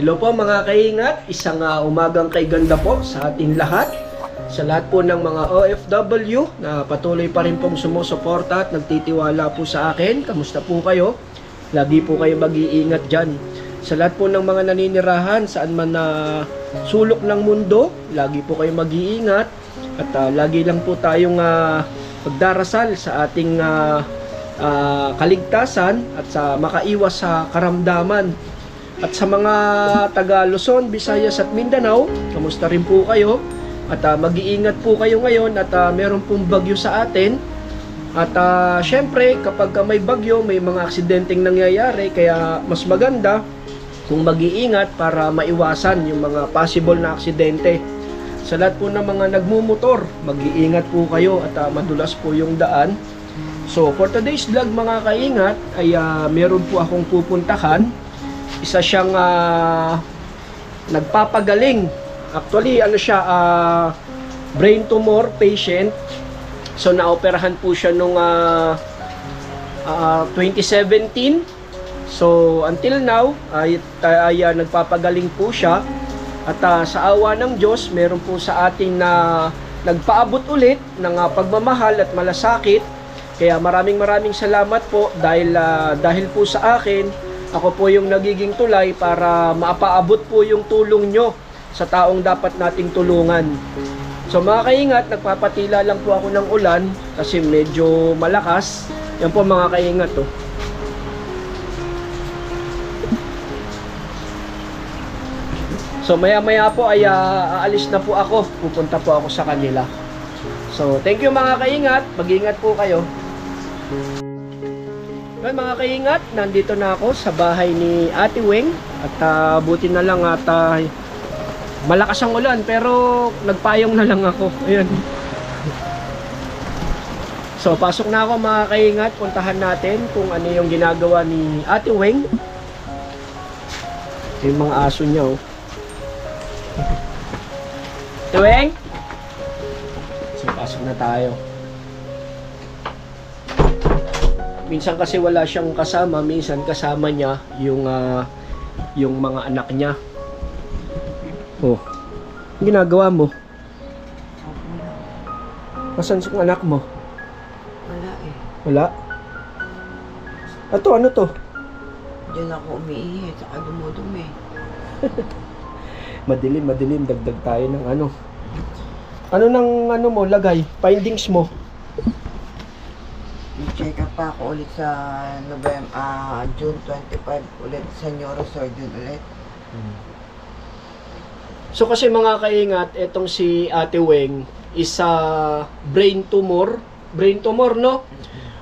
Hello po mga kaingat, isang umagang kay ganda po sa ating lahat. Sa lahat po ng mga OFW na patuloy pa rin pong sumusuporta at nagtitiwala po sa akin. Kamusta po kayo? Lagi po kayo mag-iingat dyan. Sa lahat po ng mga naninirahan saan man na sulok ng mundo, lagi po kayo mag-iingat. At lagi lang po tayong magdarasal sa ating kaligtasan at sa makaiwas sa karamdaman. At sa mga taga Luzon, Visayas at Mindanao, kamusta rin po kayo? At mag-iingat po kayo ngayon at meron pong bagyo sa atin. At syempre, kapag may bagyo, may mga aksidenteng nangyayari, kaya mas maganda kung mag-iingat para maiwasan yung mga possible na aksidente. Sa lahat po ng mga nagmumotor, mag-iingat po kayo at madulas po yung daan. So, for today's vlog mga kaingat, ay meron po akong pupuntahan. Isa siyang nagpapagaling. Actually, ano siya, brain tumor patient. So, naoperahan po siya nung 2017. So, until now, ay nagpapagaling po siya. At sa awa ng Diyos, meron po sa atin na nagpaabot ulit ng pagmamahal at malasakit. Kaya maraming salamat po dahil po sa akin, ako po yung nagiging tulay para mapaabot po yung tulong nyo sa taong dapat nating tulungan. So mga kaingat, nagpapatila lang po ako ng ulan kasi medyo malakas. Yan po mga kaingat to. So maya po ay aalis na po ako. Pupunta po ako sa kanila. So thank you mga kaingat. Mag-ingat po kayo. Well, mga kaingat, nandito na ako sa bahay ni Ate Weng at buti na lang at malakas ang ulan pero nagpayong na lang ako. Ayan. So pasok na ako mga kaingat, puntahan natin kung ano yung ginagawa ni Ate Weng. Yung mga aso niya oh. Ate Weng? So pasok na tayo. Minsan kasi wala siyang kasama, minsan kasama niya yung mga anak niya. Oh. Ginagawa mo? Nasaan yung anak mo? Wala eh. Wala? Ano to? Diyan ako umiihi, saka dumudumi. Madilim, dagdag tayo ng ano. Ano nang ano mo, lagay? Findings mo? I-check up pa ako ulit sa June 25 ulit sa neurosurgeon ulit. So kasi mga kaingat, etong si Ate Weng is brain tumor no?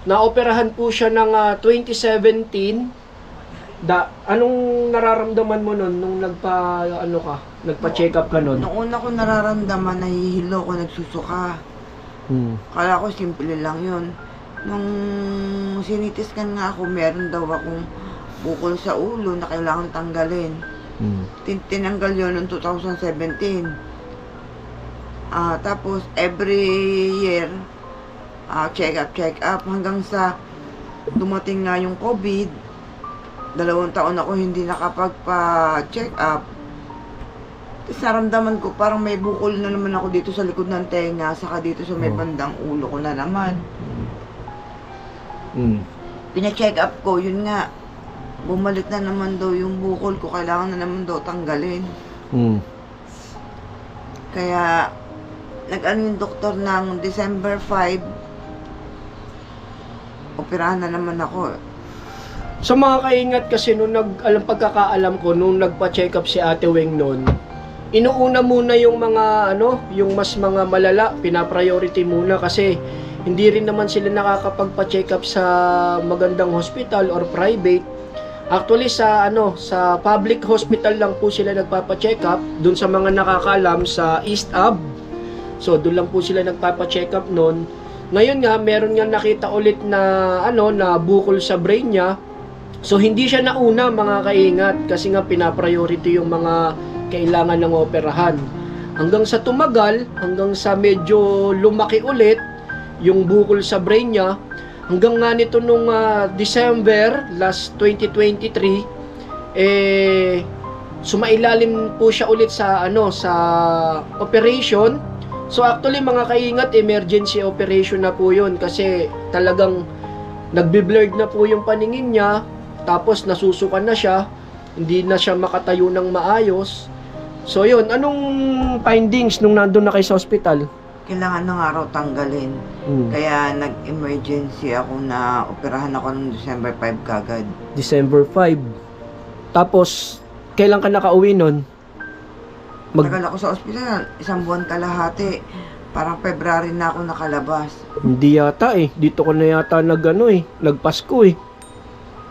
Naoperahan po siya ng 2017. Anong nararamdaman mo nun nung nagpa-check up ka nun? Noong una ko nararamdaman, nahihilo ko, nagsusuka. Kala ko simple lang yun. Nung sinitiskan nga ako, meron daw akong bukol sa ulo na kailangan tanggalin. Tinanggal yun noong 2017. Tapos every year, check up hanggang sa dumating nga yung COVID. 2 taon ako hindi nakapagpa-check up. Tapos naramdaman ko parang may bukol na naman ako dito sa likod ng tenga, saka dito sa may bandang ulo ko na naman. Pina-check up ko, yun nga, bumalik na naman daw yung bukol ko, kailangan na naman daw tanggalin. Kaya nag-ano yung doktor ng December 5, operahan na naman ako. So mga kaingat kasi nung pagkakaalam ko nung nagpa-check up si Ate Weng noon, inuuna muna yung mga yung mas mga malala, pina-priority muna kasi hindi rin naman sila nakakapagpa-check up sa magandang hospital or private. Actually sa public hospital lang po sila nagpapa-check up, dun sa mga nakakalam sa East Ab. So doon lang po sila nagpapa-check up noon. Ngayon nga meron nga nakita ulit na na bukol sa brain niya. So hindi siya nauna mga kaingat kasi nga pina-priority yung mga kailangan ng operahan. Hanggang sa tumagal, hanggang sa medyo lumaki ulit yung bukol sa brain niya, hanggang nga nito nung December last 2023 sumailalim po siya ulit sa sa operation. So actually mga kaingat, emergency operation na po 'yun kasi talagang nagbi-blurred na po yung paningin niya, tapos nasusukan na siya, hindi na siya makatayo ng maayos. So 'yun, anong findings nung nandun na kayo sa ospital? Kailangan na nga raw tanggalin. Kaya nag-emergency ako na operahan ako noong December 5 kagad. December 5. Tapos kailan ka nakauwi nun? Tagal ako sa ospital, 1 buwan kalahati. Parang February na ako nakalabas. Hindi yata dito ko na yata nagpasko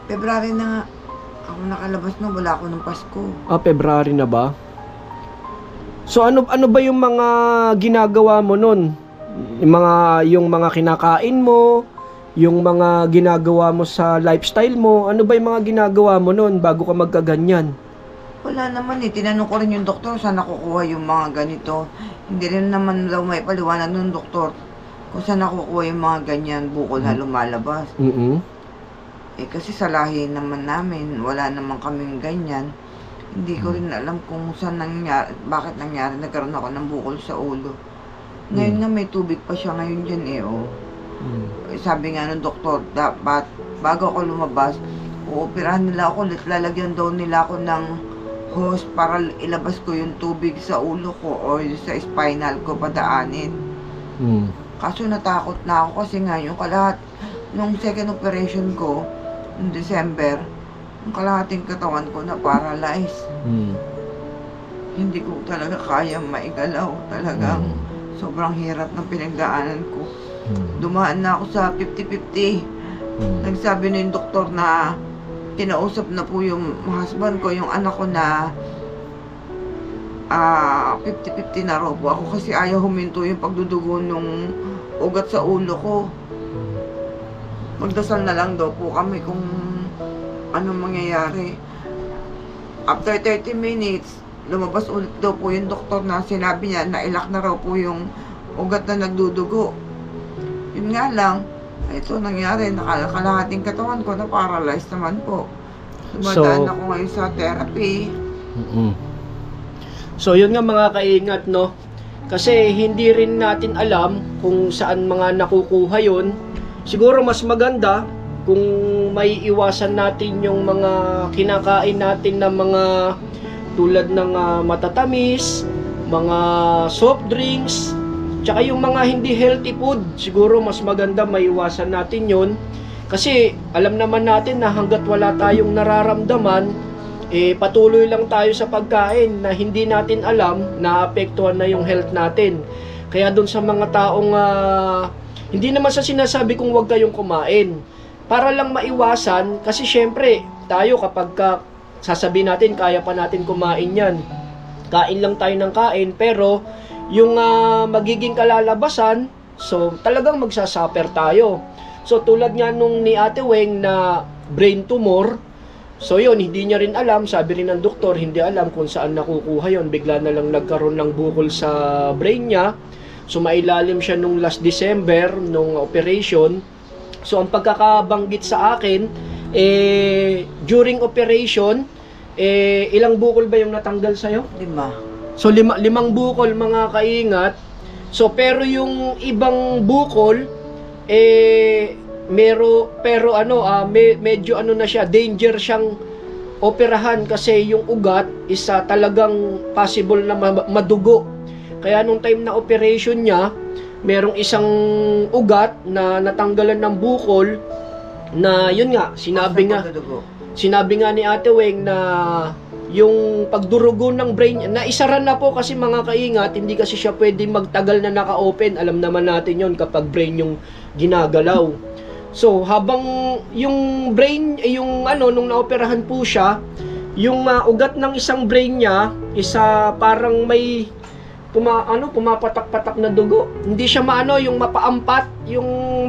February na nga ako nakalabas no, wala ako nung Pasko. February na ba? So ano ba yung mga ginagawa mo nun? Yung mga kinakain mo, yung mga ginagawa mo sa lifestyle mo, ano ba yung mga ginagawa mo nun bago ka magkaganyan? Wala naman tinanong ko rin yung doktor saan nakukuha yung mga ganito. Hindi rin naman daw may paliwanag ng doktor kung saan nakukuha yung mga ganyan bukol na lumalabas. Kasi sa lahi naman namin, wala naman kaming ganyan. Hindi ko rin alam kung saan nangyari, bakit nangyari, nagkaroon ako ng bukol sa ulo. Ngayon nga may tubig pa siya ngayon dyan Sabi nga ng doktor, dapat bago ako lumabas, uoperahan nila ako ulit, lalagyan daw nila ako ng hose para ilabas ko yung tubig sa ulo ko o sa spinal ko padaanin. Kaso natakot na ako kasi nga yung nung second operation ko, noong December, yung kalahating katawan ko na paralyzed. Hindi ko talaga kaya maigalaw. Talagang sobrang hirap ng pinagdaanan ko. Dumaan na ako sa 50-50. Nagsabi na yung doktor na kinausap na po yung husband ko, yung anak ko na 50-50 na raw po ako kasi ayaw huminto yung pagdudugo nung ugat sa ulo ko. Magdasal na lang daw po kami kung anong mangyayari. After 30 minutes, lumabas ulit daw po yung doktor na sinabi niya na ilak na raw po yung ugat na nagdudugo. Yun nga lang, ito nangyari, nakalahating katawan ko na paralyzed naman po. Dumadaan ako ngayon sa therapy. So yun nga mga kaingat kasi hindi rin natin alam kung saan mga nakukuha yun. Siguro mas maganda kung may iwasan natin yung mga kinakain natin na mga tulad ng matatamis, mga soft drinks, tsaka yung mga hindi healthy food. Siguro mas maganda maiwasan natin yun. Kasi alam naman natin na hanggat wala tayong nararamdaman, patuloy lang tayo sa pagkain na hindi natin alam na apektuhan na yung health natin. Kaya dun sa mga taong hindi naman sa sinasabi kung huwag kayong kumain, para lang maiwasan, kasi syempre tayo kapag sasabihin natin kaya pa natin kumain yan, kain lang tayo ng kain, pero yung magiging kalalabasan, so talagang magsasuffer tayo. So tulad nga nung ni Ate Weng na brain tumor, so yun, hindi niya rin alam, sabi rin ng doktor, hindi alam kung saan nakukuha yun, bigla na lang nagkaroon ng bukol sa brain niya. So mailalim siya nung last December nung operation. So ang pagkakabanggit sa akin, during operation, ilang bukol ba yung natanggal sa'yo? 5. So limang bukol mga kaingat. So pero yung ibang bukol medyo na siya, danger siyang operahan kasi yung ugat isa talagang possible na madugo. Kaya nung time na operation niya, merong isang ugat na natanggalan ng bukol na yun nga, sinabi nga ni Ate Weng na yung pagdurugo ng brain, na isara na po kasi mga kaingat, hindi kasi siya pwede magtagal na naka-open. Alam naman natin yon kapag brain yung ginagalaw. So, habang yung brain, nung naoperahan po siya, yung ugat ng isang brain niya, isa parang may pumapatak-patak na dugo. Hindi siya yung mapaampat, yung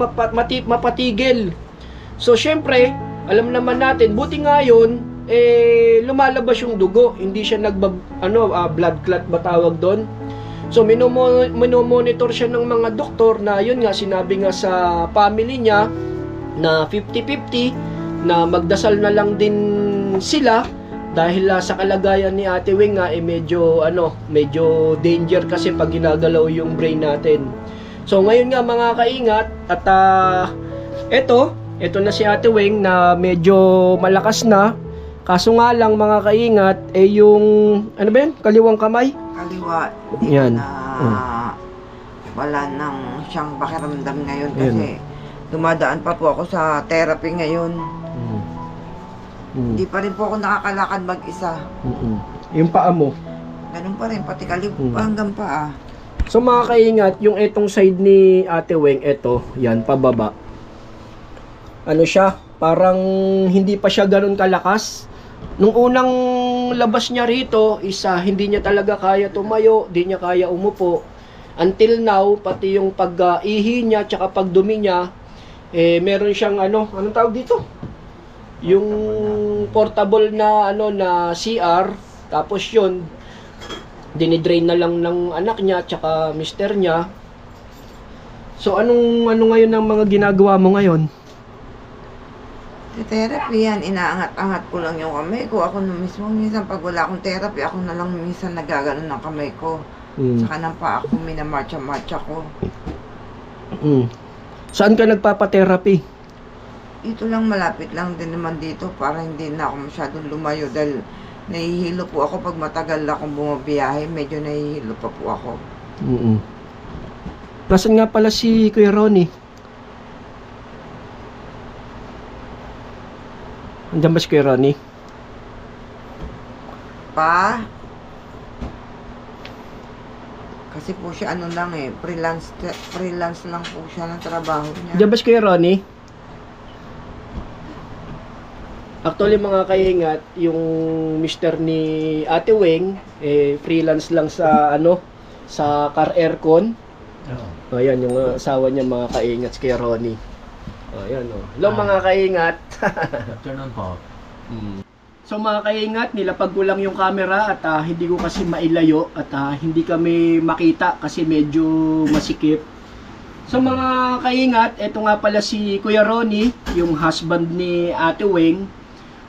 mapatigil. So, syempre, alam naman natin, buti nga yun, lumalabas yung dugo. Hindi siya blood clot ba tawag doon? So, minomonitor siya ng mga doktor na yun nga, sinabi nga sa family niya na 50-50, na magdasal na lang din sila dahil sa kalagayan ni Ate Wing nga medyo danger kasi pag ginagalaw yung brain natin. So ngayon nga mga kaingat at ito na si Ate Wing na medyo malakas na. Kaso nga lang mga kaingat yung kaliwang kamay. Kaliwa, hindi Yan. ko na wala nang siyang pakiramdam ngayon kasi dumadaan pa po ako sa therapy ngayon. Hindi pa rin po ako nakakalakad mag-isa. Yung paa mo. Ganun pa rin, pati kaliwa hanggang paa. So mga kaingat, yung etong side ni Ate Weng, yan, pababa. Ano siya, parang hindi pa siya ganun kalakas. Nung unang labas niya rito, hindi niya talaga kaya tumayo, di niya kaya umupo. Until now, pati yung pag-ihi niya, tsaka pagdumi niya, meron siyang anong tawag dito? Yung portable na na CR, tapos yun, dinidrain na lang ng anak niya tsaka mister niya. So ano ngayon ang mga ginagawa mo ngayon? Sa therapy yan, inaangat-angat ko lang yung kamay ko. Ako na mismo, minsan pag wala akong therapy, ako na lang minsan nagaganon ng kamay ko. Saka ng paa ko, minamarcha-marcha ko. Saan ka nagpapa-therapy? Ito lang, malapit lang din naman dito para hindi na ako masyadong lumayo dahil nahihilo po ako pag matagal akong bumabiyahe. Medyo nahihilo pa po ako. Nasaan nga pala si Kuya Ronnie? Andiyan ba si Kuya Ronnie? Pa? Kasi po siya lang freelance lang po siya ng trabaho niya. Andiyan ba si Kuya Ronnie? Actually mga kaingat, yung mister ni Ate Weng, freelance lang sa sa car aircon. Ayan yung asawa niya mga kaingat, si Kuya Ronnie. Ayan Hello mga kaingat. Afternoon po. So mga kaingat, nilapag ko lang yung camera at hindi ko kasi mailayo at hindi kami makita kasi medyo masikip. So mga kaingat, eto nga pala si Kuya Ronnie, yung husband ni Ate Weng.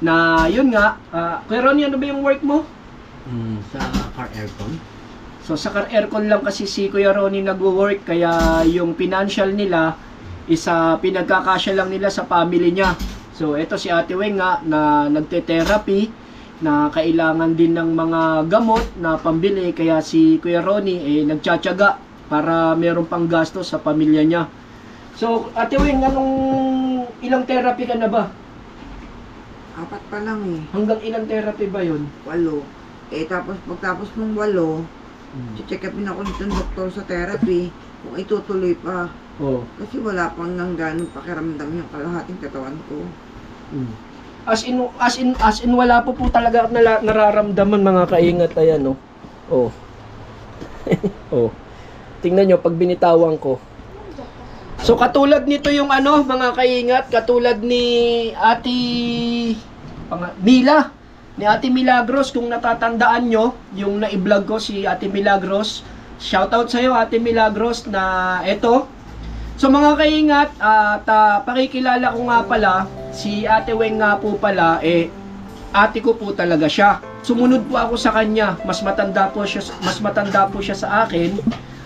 Na yun nga, Kuya Ronnie, ano ba yung work mo? Sa car aircon. So sa car aircon lang kasi si Kuya Ronnie nagwo-work, kaya yung financial nila pinagkakasya lang nila sa family niya. So eto si Ate Weng nga na nagte-therapy, na kailangan din ng mga gamot na pambili, kaya si Kuya Ronnie nagtsatsaga para meron pang gasto sa pamilya niya. So Ate Weng, ilang therapy ka na ba? 4 pa lang Hanggang ilang therapy ba yun? 8. Tapos pagtapos mong 8, check upin ako nitong doktor sa therapy kung itutuloy pa. Kasi wala pang ganun pakiramdam yung kalahating katawan ko. As in wala po talaga nararamdaman mga kaingat, ayan Tingnan nyo pag binitawan ko. So katulad nito yung mga kaingat, katulad ni Mila, ni Ate Milagros, kung natatandaan nyo, yung na-vlog ko si Ate Milagros. Shoutout sa'yo Ate Milagros na eto. So mga kaingat, pakikilala ko nga pala, si Ate Weng nga po pala, ate ko po talaga siya. Sumunod po ako sa kanya, mas matanda po siya sa akin.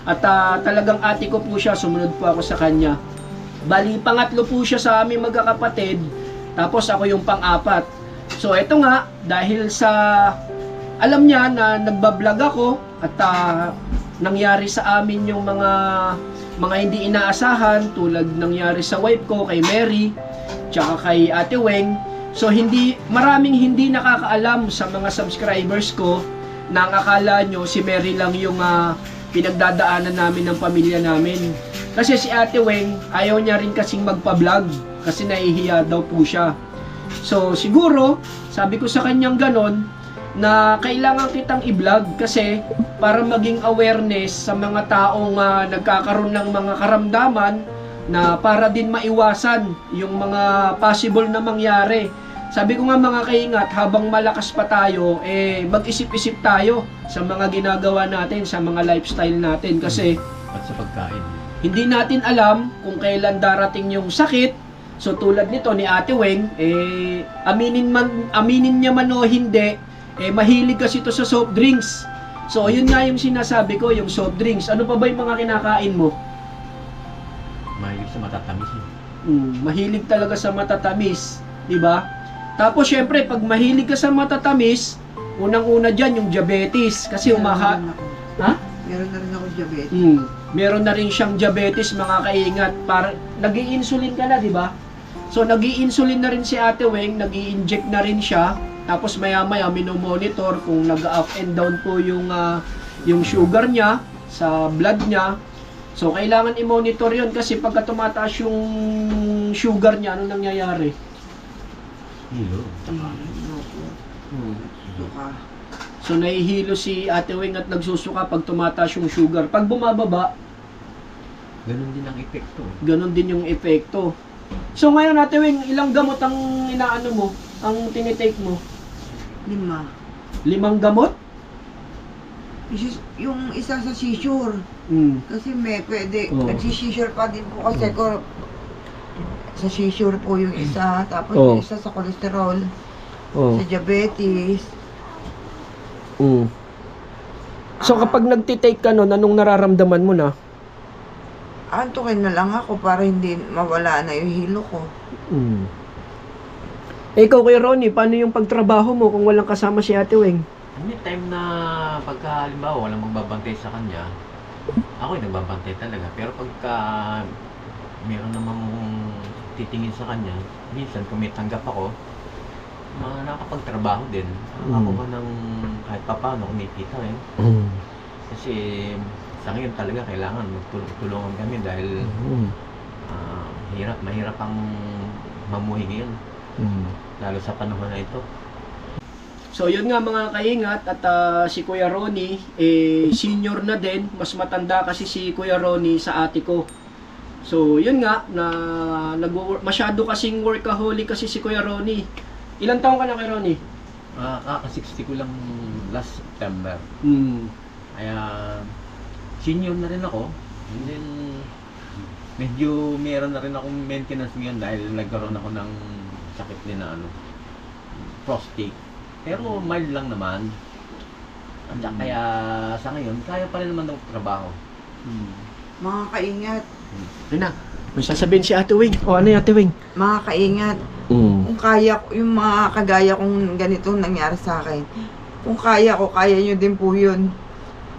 At talagang ate ko po siya, sumunod po ako sa kanya. Bali, pangatlo po siya sa aming magkakapatid, tapos ako yung pang-apat. So, eto nga, dahil sa alam niya na nagbablog ako at nangyari sa amin yung mga hindi inaasahan, tulad nangyari sa wife ko, kay Mary, tsaka kay Ate Weng. So, maraming hindi nakakaalam sa mga subscribers ko na ang akala nyo si Mary lang yung pinagdadaanan namin ng pamilya namin. Kasi si Ate Weng, ayaw niya rin kasing magpa-vlog kasi nahihiya daw po siya. So siguro, sabi ko sa kanyang ganon, na kailangan kitang i-vlog kasi para maging awareness sa mga taong nagkakaroon ng mga karamdaman na para din maiwasan yung mga possible na mangyari. Sabi ko nga mga kaingat, habang malakas pa tayo, mag-isip-isip tayo sa mga ginagawa natin, sa mga lifestyle natin. Kasi At sa pagkain. hindi natin alam kung kailan darating yung sakit So tulad nito ni Ate Weng, aminin niya man o hindi, mahilig kasi ito sa soft drinks. So yun nga yung sinasabi ko, yung soft drinks. Ano pa ba yung mga kinakain mo? Mahilig sa matatamis eh. Mahilig talaga sa matatamis, di ba? Tapos syempre, pag mahilig ka sa matatamis, unang-una dyan yung diabetes kasi Ha? Meron na rin ako diabetes. Meron na rin siyang diabetes, mga kaingat. Nag-i-insulin ka na, di ba? So nag-i-insulin na rin si Ate Weng, nag-i-inject na rin siya. Tapos maya-maya minomonitor kung nag-up and down po yung sugar niya sa blood niya. So kailangan i-monitor 'yon kasi pagka tumataas yung sugar niya, ano nangyayari? Hilo. Suka. So nahihilo si Ate Weng at nagsusuka pag tumataas yung sugar. Pag bumababa, Ganun din ang epekto. ganun din yung epekto. So ngayon Ate Weng, ilang gamot ang inaano mo? Ang tinitake mo? 5. 5 gamot? Yung isa sa seizure. Kasi may pwede, Oo. nagsi-seizure pa din po kasi ko. Sa seizure po yung isa, tapos Oo. yung isa sa cholesterol, Oh. sa diabetes. So kapag nagtitake ka nun, anong nararamdaman mo na? Antukin na lang ako para hindi mawala na yung hilo ko. Ikaw kay Ronnie, paano yung pagtrabaho mo kung walang kasama si Ate Weng? May time na pagka halimbawa walang magbabantay sa kanya, ako yung nagbabantay talaga. Pero pagka meron namang titingin sa kanya, minsan kung may tanggap ako, nakakapagtrabaho din. Ako nga ng kahit papaano kumikita eh. Kasi sa ngayon talaga kailangan magtulungan kami dahil mahirap ang mamuhay ngayon. Lalo sa panahon na ito. So yun nga mga kaingat at si Kuya Ronnie senior na din, mas matanda kasi si Kuya Ronnie sa ate ko. So yun nga na masyado kasing workaholic kasi si Kuya Ronnie. Ilang taon ka na Kuya Ronnie? 60 ko lang last September. Kaya senior na rin ako. And then medyo meron na rin akong maintenance ngayon dahil nagkaroon ako ng sakit din na prostate. Pero mild lang naman. At kaya sa ngayon, kaya pa rin naman ng trabaho. Mga kaingat, Ayun na, may sasabihin si Ate Weng. O ano yung Ate Weng? mga kaingat, kung kaya ko, yung mga kagaya kong ganito nangyari sa akin, kung kaya ko, kaya nyo din po yun.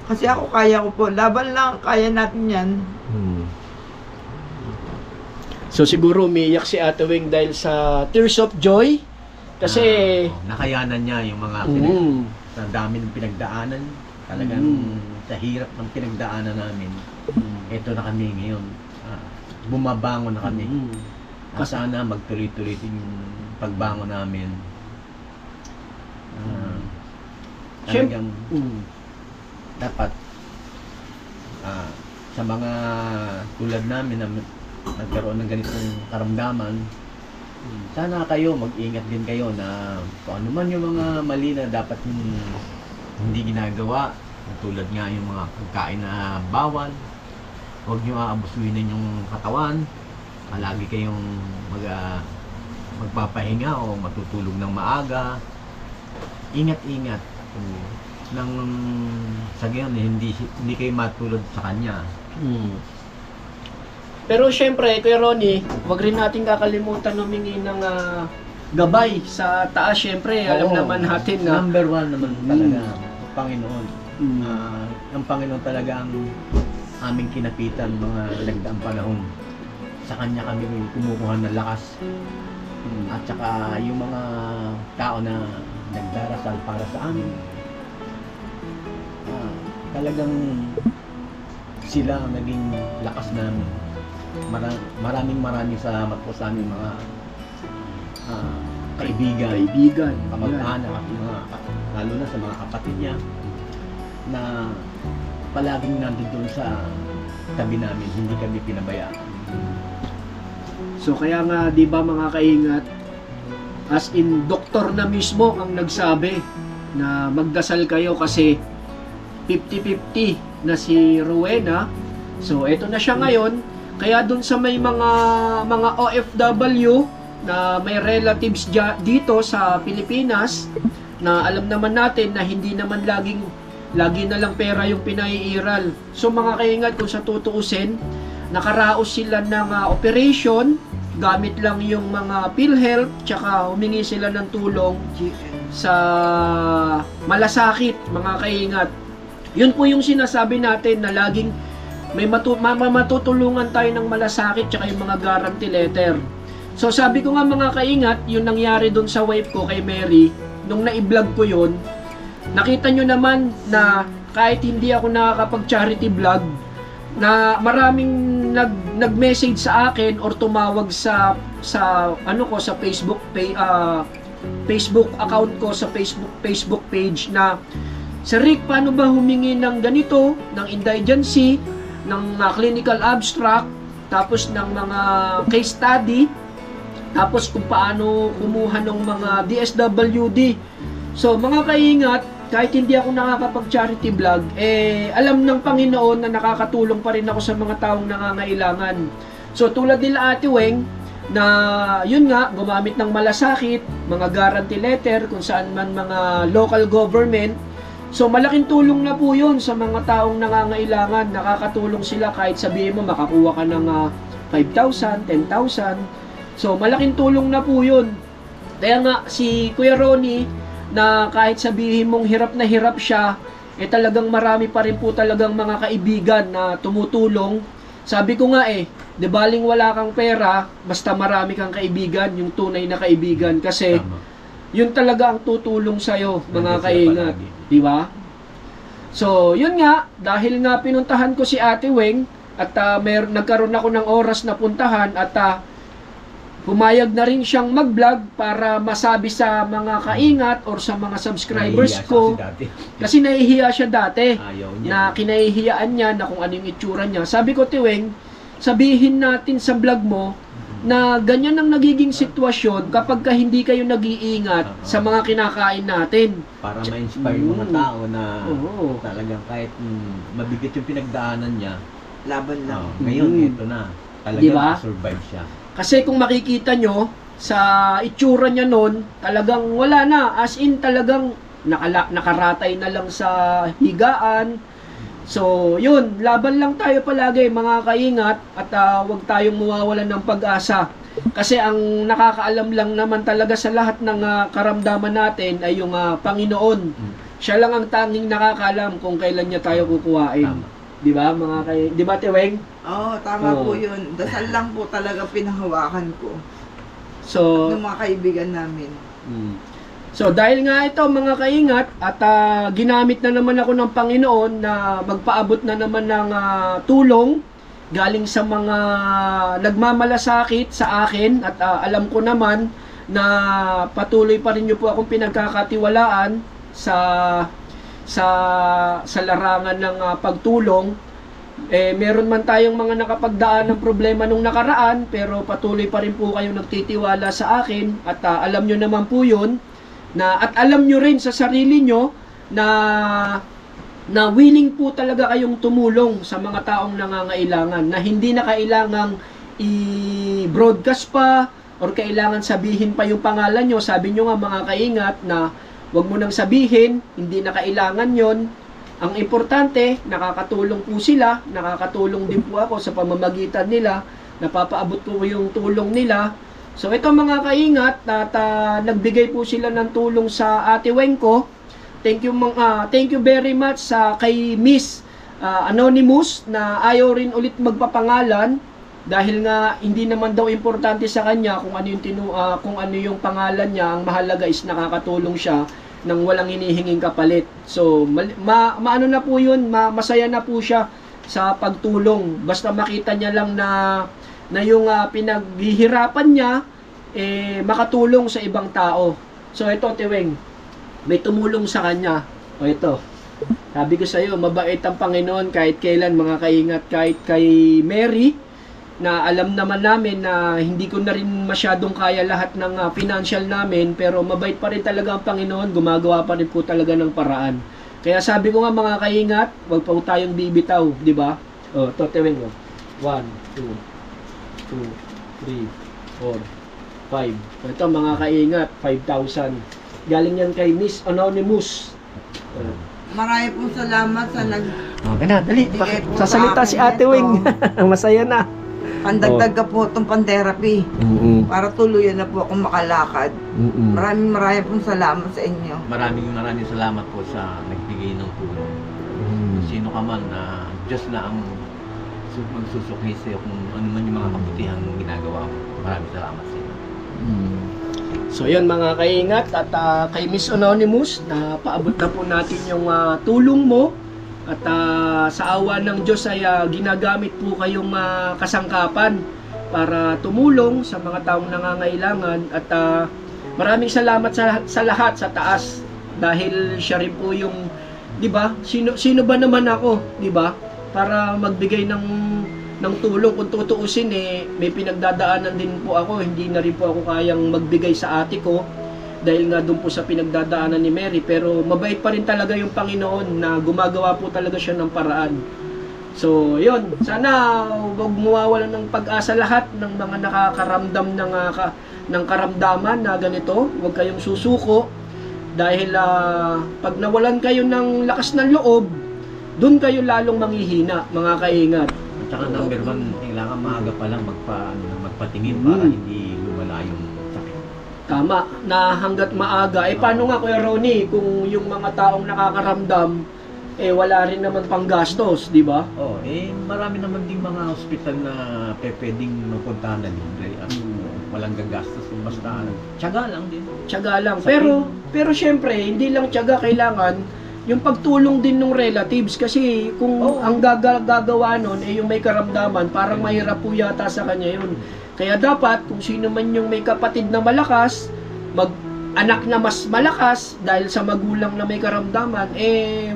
Kasi ako kaya ko po, laban lang, kaya natin yan. So siguro umiiyak si Ate Weng dahil sa tears of joy. Kasi nakayanan niya yung mga sa dami ng pinagdaanan. Talagang sa hirap ng pinagdaanan namin. Ito na kami ngayon. Bumabangon na kami. Sana magtuloy-tuloy din yung pagbangon namin. Talagang dapat sa mga tulad namin na nagkaroon ng ganitong karamdaman, sana kayo mag-ingat din kayo na kung ano man yung mga mali na dapat hindi ginagawa, tulad nga yung mga pagkain na bawal, huwag nyo aabusuhin yung katawan, palagi kayong magpapahinga o matutulog ng maaga, ingat-ingat nang sa gayon hindi kayo matulad sa kanya. Pero syempre, Kuya Ronnie, wag rin natin kakalimutan humingi ng gabay sa taas. Syempre, alam naman natin na Number one naman talaga, Panginoon. Ang Panginoon talaga ang aming kinapitan mga nagdaang panahon. Sa Kanya kami kumukuha ng lakas. At saka yung mga tao na nagdarasal para sa amin, talagang sila ang naging lakas namin. Maraming salamat po sa aming mga kaibigan, kamag-anak at lalo na sa mga kapatid niya na palaging nandun sa tabi namin, hindi kami pinabayaan. So kaya nga, di ba mga kaingat, as in doktor na mismo ang nagsabi na magdasal kayo kasi 50-50 na si Rowena. So eto na siya ngayon Kaya doon sa may mga OFW na may relatives dito sa Pilipinas, na alam naman natin na hindi naman lagi na lang pera yung pinaiiral. So mga kaingat, kung sa tutuusin, nakaraos sila ng operation, gamit lang yung mga PhilHealth, tsaka humingi sila ng tulong sa malasakit, mga kaingat. Yun po yung sinasabi natin na laging may matutulungan tayo ng malasakit tsaka yung mga guarantee letter. So sabi ko nga mga kaingat, yung nangyari dun sa wife ko kay Mary, nung na-vlog ko yun, nakita nyo naman na kahit hindi ako nakakapag-charity vlog, na maraming nag-message sa akin or tumawag sa ano ko, sa Facebook Facebook account ko, sa Facebook page na, Sir Rick, paano ba humingi ng ganito, ng indigency, ng clinical abstract, tapos ng mga case study, tapos kung paano kumuha ng mga DSWD. So mga kaingat, kahit hindi ako nakakapag-charity vlog, alam ng Panginoon na nakakatulong pa rin ako sa mga taong nangangailangan. So tulad nila Ate Weng, na yun nga, gumamit ng malasakit, mga guarantee letter, kung saan man mga local government. So malaking tulong na po yun sa mga taong nangangailangan. Nakakatulong sila kahit sabihin mo makakuha ka ng 5,000, 10,000. So malaking tulong na po yun. Kaya nga si Kuya Ronnie, na kahit sabihin mong hirap na hirap siya, talagang marami pa rin po talagang mga kaibigan na tumutulong. Sabi ko nga di baling wala kang pera, basta marami kang kaibigan, yung tunay na kaibigan. Kasi yun talaga ang tutulong sa'yo, mga kaingat. Di ba? So, yun nga, dahil nga pinuntahan ko si Ate Weng, at nagkaroon ako ng oras na puntahan, at pumayag na rin siyang mag-vlog para masabi sa mga kaingat or sa mga subscribers ko. Kasi nahihiya siya dati. Na kinahihiyaan niya na kung ano yung itsura niya. Sabi ko, Tiweng, sabihin natin sa vlog mo na ganyan ang nagiging sitwasyon kapag hindi kayo nag-iingat sa mga kinakain natin. Para ma-inspire yung mga tao na talagang kahit mabigat yung pinagdaanan niya, laban lang. Ngayon, ito na. Talagang diba? survive siya. Kasi kung makikita nyo, sa itsura niya nun, talagang wala na. As in, talagang nakaratay na lang sa higaan. So, yun. Laban lang tayo palagi, mga kaingat. At huwag tayong mawawalan ng pag-asa. Kasi ang nakakaalam lang naman talaga sa lahat ng karamdaman natin ay yung Panginoon. Siya lang ang tanging nakakaalam kung kailan niya tayo kukuhain. Tama. Di ba, mga kaingat? Di ba, Tiweng? Tama po yun. Dasal lang po talaga pinahawakan ko. So, ng mga kaibigan namin. So, dahil nga ito mga kaingat, at ginamit na naman ako ng Panginoon na magpaabot na naman ng tulong galing sa mga nagmamalasakit sa akin, at alam ko naman na patuloy pa rin niyo po akong pinagkakatiwalaan sa larangan ng pagtulong. Meron man tayong mga nakapagdaan ng problema nung nakaraan, pero patuloy pa rin po kayo nagtitiwala sa akin, at alam nyo naman po yun, at alam nyo rin sa sarili nyo na willing po talaga kayong tumulong sa mga taong nangangailangan, na hindi na kailangang i-broadcast pa or kailangan sabihin pa yung pangalan nyo. Sabi nyo nga mga kaingat na wag mo nang sabihin, hindi na kailangan yon. Ang importante, nakakatulong po sila, nakakatulong din po ako sa pamamagitan nila, napapaabot po yung tulong nila. So ito mga kaingat, at nagbigay po sila ng tulong sa Ate Weng ko. Thank you very much sa kay Miss Anonymous na ayaw rin ulit magpapangalan, dahil nga hindi naman daw importante sa kanya kung ano yung pangalan niya. Ang mahalaga is nakakatulong siya nang walang hinihinging kapalit. So, maano na po yun, masaya na po siya sa pagtulong. Basta makita niya lang na yung pinaghihirapan niya, makatulong sa ibang tao. So, ito, Tiweng, may tumulong sa kanya. O, ito. Sabi ko sa iyo, mabait ang Panginoon kahit kailan, mga kaingat, kahit kay Mary, na alam naman namin na hindi ko na rin masyadong kaya lahat ng financial namin, pero mabait pa rin talaga ang Panginoon, gumagawa pa rin po talaga ng paraan. Kaya sabi ko nga mga kaingat, wag pa tayong bibitaw, di ba? Oh, Toteweng. 1, 2, 2, 3, 4, 5. Ito mga kaingat, 5,000. Galing yan kay Miss Anonymous. Marami pong salamat sa Okay na, dali. Bigay po Sasalita sa si akin Ate ito. Wing. Masaya na. pandagdag ka po itong pan-therapy para tuluyan na po akong makalakad. Maraming pong salamat sa inyo. Maraming salamat po sa nagbigay ng tulong. Kung sino ka man na Diyos na ang magsusukli sa iyo kung ano man yung mga kabutihang ginagawa mo. Maraming salamat sa inyo. So yun mga kaingat at kay Miss Anonymous na paabot na po natin yung tulong mo at sa awa ng Diyos ay ginagamit po kayong kasangkapan para tumulong sa mga taong nangangailangan at maraming salamat sa lahat sa taas dahil siya rin po yung 'di ba? Sino ba naman ako, 'di ba? Para magbigay ng tulong. Kung tutuusin may pinagdadaanan din po ako, hindi na rin po ako kayang magbigay sa ate ko dahil nga doon po sa pinagdadaanan ni Mary, pero mabait pa rin talaga yung Panginoon na gumagawa po talaga siya ng paraan. So yun, sana huwag mawawalan ng pag-asa lahat ng mga nakakaramdam ng karamdaman na ganito. Huwag kayong susuko dahil pag nawalan kayo ng lakas ng loob, doon kayo lalong manghihina, mga kaingat. At saka number one, kailangan maaga pa lang magpatingin para hindi lumala yung sakit. Tama, na hanggat maaga. Paano nga Kuya Ronnie, kung yung mga taong nakakaramdam, wala rin naman panggastos, di ba? Marami naman ding mga hospital na pwedeng mapuntahan na libre at walang gagastos. Basta tiyaga lang din. Tiyaga lang. Pero syempre, hindi lang tiyaga, kailangan yung pagtulong din ng relatives kasi kung ang gagawa nun yung may karamdaman, parang mahirap po yata sa kanya yun. Kaya dapat kung sino man yung may kapatid na malakas, anak na mas malakas dahil sa magulang na may karamdaman,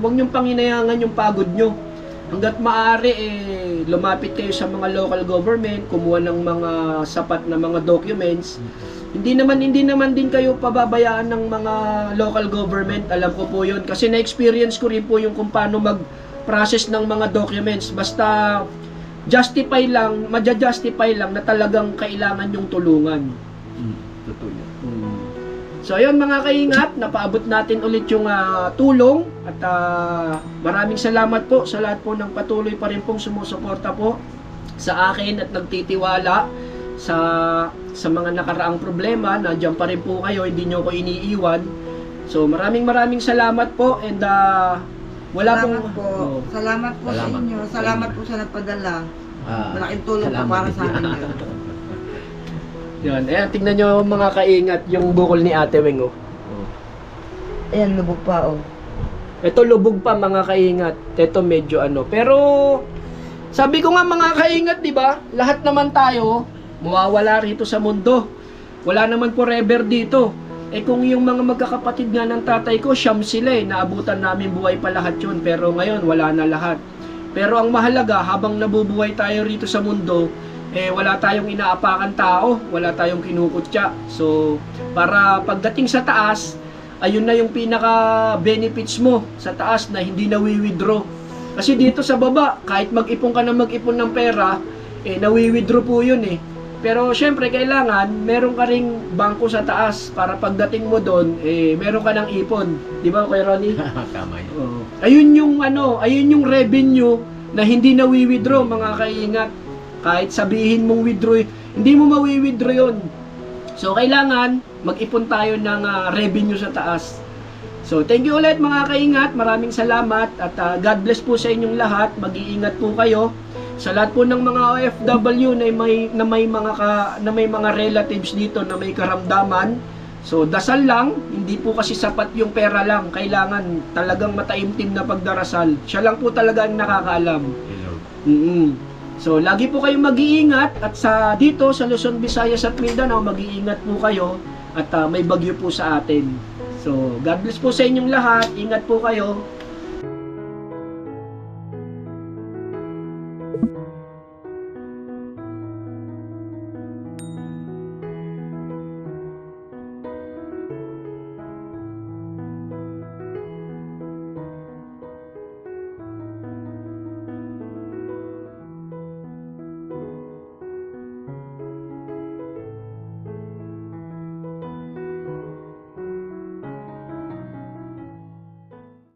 huwag niyong panginayangan yung pagod nyo. Hanggat maaari, lumapit kayo sa mga local government, kumuha ng mga sapat na mga documents. Hindi naman din kayo pababayaan ng mga local government. Alam ko po yun. Kasi na-experience ko rin po yung kung paano mag-process ng mga documents. Basta maja-justify lang na talagang kailangan yung tulungan. Totoo yun. So ayun mga kaingat, napaabot natin ulit yung tulong. At maraming salamat po sa lahat po ng patuloy pa rin pong sumusuporta po sa akin at nagtitiwala sa mga nakaraang problema. Nandiyan pa rin po kayo, hindi nyo ko iniiwan. So maraming salamat po and Salamat po sa inyo. Salamat po sa nagpadala. Malaking tulong po para sa amin yun. Yan, tingnan nyo mga kaingat yung bukol ni Ate Weng Ayan, lubog pa Ito lubog pa mga kaingat. Ito medyo pero sabi ko nga mga kaingat, di ba? Lahat naman tayo mawawala rito sa mundo. Wala naman forever dito. Kung yung mga magkakapatid nga ng tatay ko, siyam sila naabutan namin buhay pa lahat yun. Pero ngayon, wala na lahat. Pero ang mahalaga, habang nabubuhay tayo rito sa mundo, wala tayong inaapakan tao, wala tayong kinukutya. So, para pagdating sa taas, ayun na yung pinaka-benefits mo sa taas na hindi nawi-withdraw. Kasi dito sa baba, kahit mag-ipon ka na mag-ipon ng pera, nawi-withdraw po yun Pero syempre kailangan meron ka ring bangko sa taas para pagdating mo doon meron ka ng ipon, 'di ba Kuya Ronnie? Tama yun. Ayun yung revenue na hindi na wi-withdraw mga kaingat. Kahit sabihin mong withdraw, hindi mo mawi-withdraw 'yon. So kailangan mag-ipon tayo ng revenue sa taas. So thank you ulit mga kaingat, maraming salamat at God bless po sa inyong lahat. Mag-iingat po kayo. Sa lahat po ng mga OFW na may mga relatives dito na may karamdaman. So dasal lang, hindi po kasi sapat yung pera lang. Kailangan talagang mataimtim na pagdarasal. Siya lang po talaga ang nakakaalam. So lagi po kayong mag-iingat at dito sa Luzon, Visayas at Mindanao, mag-iingat po kayo at may bagyo po sa atin. So God bless po sa inyong lahat. Ingat po kayo.